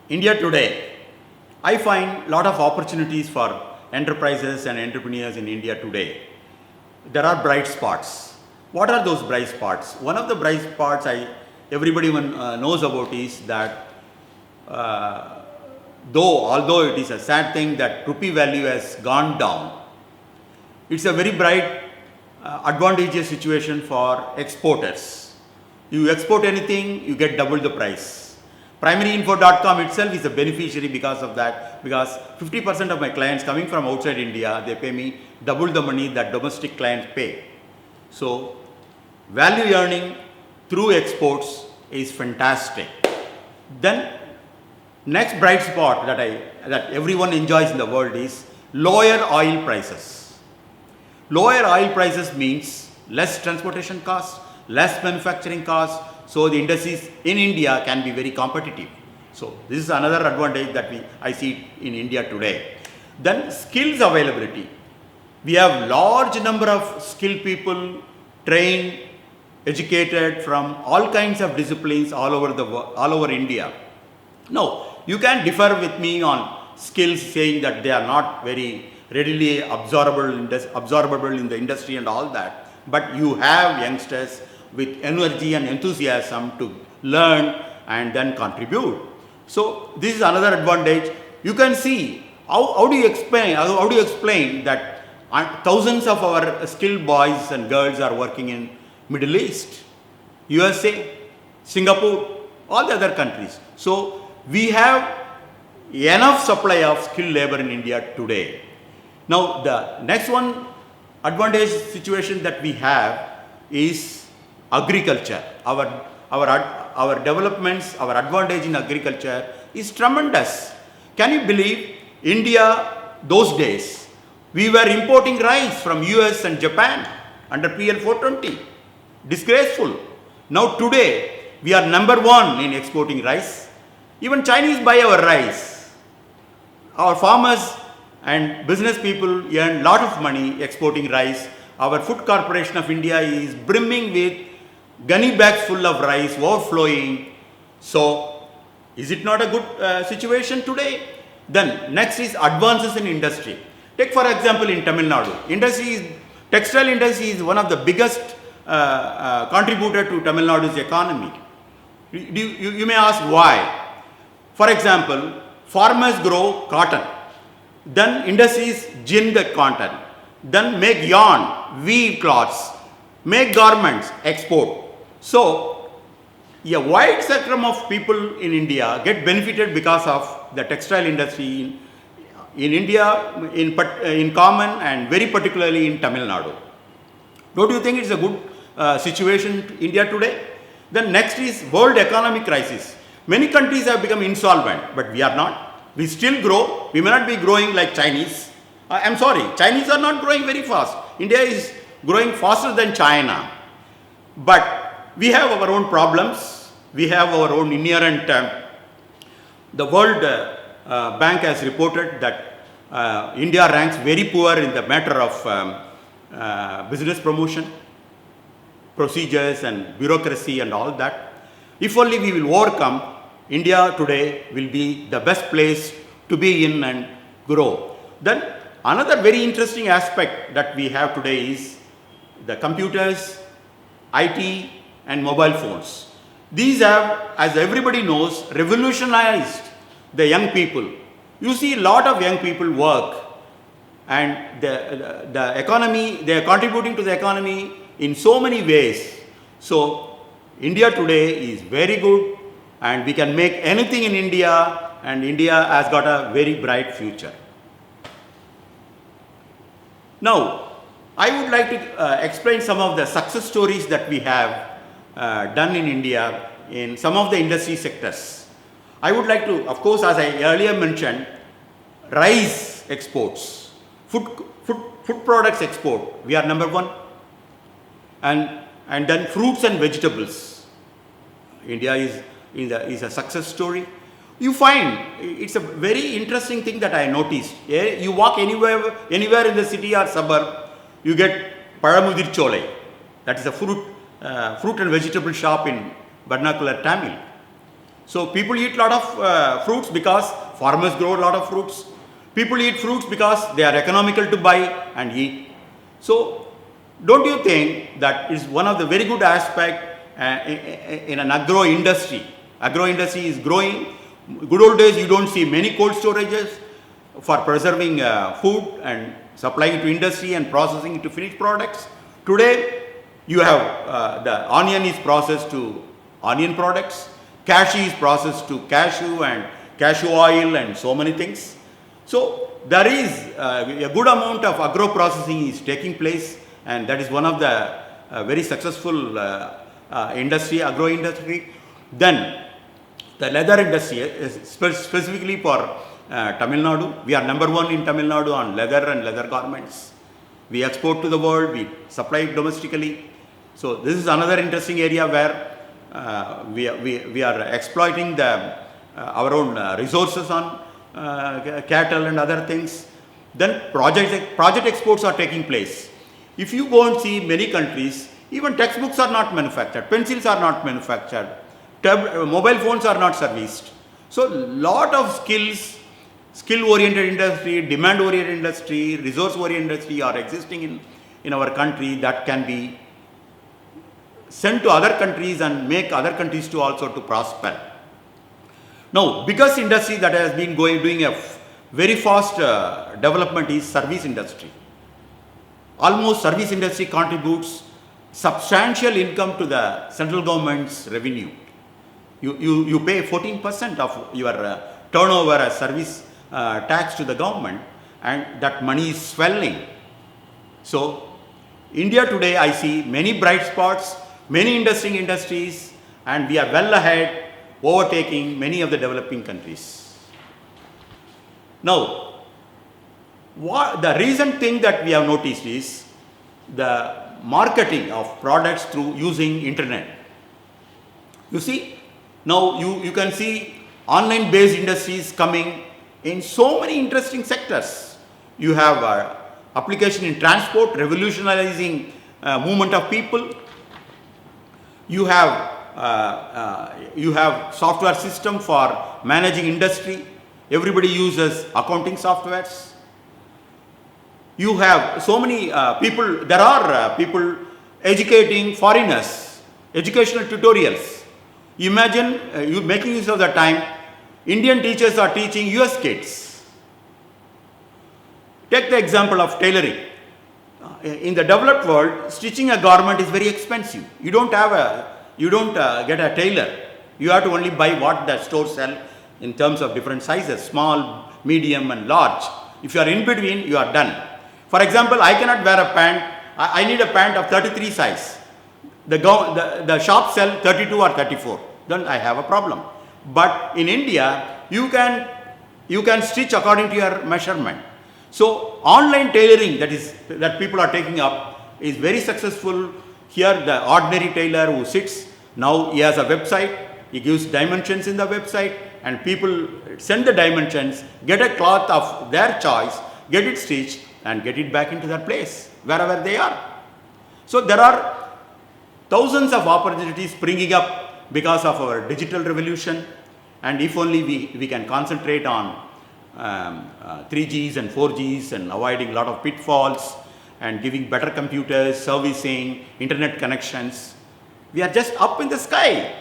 India today, I find a lot of opportunities for enterprises and entrepreneurs in India today. There are bright spots. What are those bright spots? One of the bright spots everybody knows about is that although it is a sad thing that rupee value has gone down, it's a very bright advantageous situation for exporters. You export anything, you get double the price. PrimaryInfo.com itself is a beneficiary because of that, because 50% of my clients coming from outside India, they pay me double the money that domestic clients pay. So, value earning through exports is fantastic. Then, next bright spot that everyone enjoys in the world is lower oil prices. Lower oil prices means less transportation costs, less manufacturing costs, so the industries in India can be very competitive. So this is another advantage that I see in India today. Then skills availability. We have large number of skilled people, trained, educated from all kinds of disciplines all over India. Now, you can differ with me on skills, saying that they are not very readily absorbable in the industry and all that. But you have youngsters with energy and enthusiasm to learn and then contribute. So this is another advantage. You can see how do you explain that thousands of our skilled boys and girls are working in Middle East, USA, Singapore, all the other countries. So we have enough supply of skilled labor in India today. Now the next one advantage situation that we have is agriculture. Our developments, our advantage in agriculture is tremendous. Can you believe India those days? We were importing rice from US and Japan under PL 420. Disgraceful. Now today we are number one in exporting rice. Even Chinese buy our rice. Our farmers and business people earn lot of money exporting rice. Our Food Corporation of India is brimming with gunny bags full of rice overflowing. So, is it not a good situation today? Then, next is advances in industry. Take for example in Tamil Nadu. Textile industry is one of the biggest contributor to Tamil Nadu's economy. You may ask why. For example, farmers grow cotton. Then industries gin the cotton. Then make yarn, weave cloths, make garments, export. So, a wide spectrum of people in India get benefited because of the textile industry in India in common and very particularly in Tamil Nadu. Don't you think it's a good situation in India today? Then next is world economic crisis. Many countries have become insolvent, but we are not. We still grow. We may not be growing like Chinese. I'm sorry, Chinese are not growing very fast. India is growing faster than China. But we have our own problems. We have our own inherent. The World Bank has reported that India ranks very poor in the matter of business promotion, procedures and bureaucracy and all that. If only we will overcome, India today will be the best place to be in and grow. Then another very interesting aspect that we have today is the computers, IT and mobile phones. These have, as everybody knows, revolutionized the young people. You see a lot of young people work and the economy, they are contributing to the economy in so many ways. So India today is very good. And we can make anything in India, and India has got a very bright future. Now, I would like to explain some of the success stories that we have done in India in some of the industry sectors. I would like to, of course, as I earlier mentioned, rice exports, food products export, we are number one. And then fruits and vegetables. India is a success story. You find it's a very interesting thing that I noticed. You walk anywhere in the city or suburb, you get Padamudir Chole. That is a fruit and vegetable shop in vernacular Tamil. So people eat a lot of fruits because farmers grow a lot of fruits. People eat fruits because they are economical to buy and eat. So don't you think that is one of the very good aspect in an agro industry? Agro industry is growing. Good old days you don't see many cold storages for preserving food and supplying to industry and processing to finished products. Today you have the onion is processed to onion products, cashew is processed to cashew and cashew oil and so many things. So there is a good amount of agro processing is taking place, and that is one of the very successful industry, agro industry. Then the leather industry, specifically for Tamil Nadu, we are number one in Tamil Nadu on leather and leather garments. We export to the world, we supply it domestically. So this is another interesting area where we are exploiting our own resources on cattle and other things. Then project exports are taking place. If you go and see many countries, even textbooks are not manufactured, pencils are not manufactured, mobile phones are not serviced. So lot of skill-oriented industry, demand-oriented industry, resource-oriented industry are existing in our country that can be sent to other countries and make other countries to also to prosper. Now, biggest industry that has been doing a very fast development is service industry. Almost service industry contributes substantial income to the central government's revenue. You pay 14% of your turnover as service tax to the government, and that money is swelling. So India today, I see many bright spots, many interesting industries, and we are well ahead, overtaking many of the developing countries. Now, the recent thing that we have noticed is the marketing of products through using internet. You see, now you can see online based industries coming in so many interesting sectors. You have application in transport, revolutionizing movement of people. You have software system for managing industry. Everybody uses accounting softwares. You have so many people, there are people educating foreigners, educational tutorials. Imagine you making use of the time, Indian teachers are teaching US kids. Take the example of tailoring. In the developed world, stitching a garment is very expensive. You don't get a tailor. You have to only buy what the stores sell in terms of different sizes, small, medium and large. If you are in between, you are done. For example, I cannot wear a pant. I need a pant of 33 size. The shop sell 32 or 34. Then I have a problem. But in India, you can stitch according to your measurement. So online tailoring that people are taking up is very successful. Here the ordinary tailor who sits, now he has a website, he gives dimensions in the website, and people send the dimensions, get a cloth of their choice, get it stitched and get it back into their place, wherever they are. So there are thousands of opportunities springing up because of our digital revolution, and if only we can concentrate on 3Gs and 4Gs and avoiding a lot of pitfalls and giving better computers, servicing, internet connections. We are just up in the sky.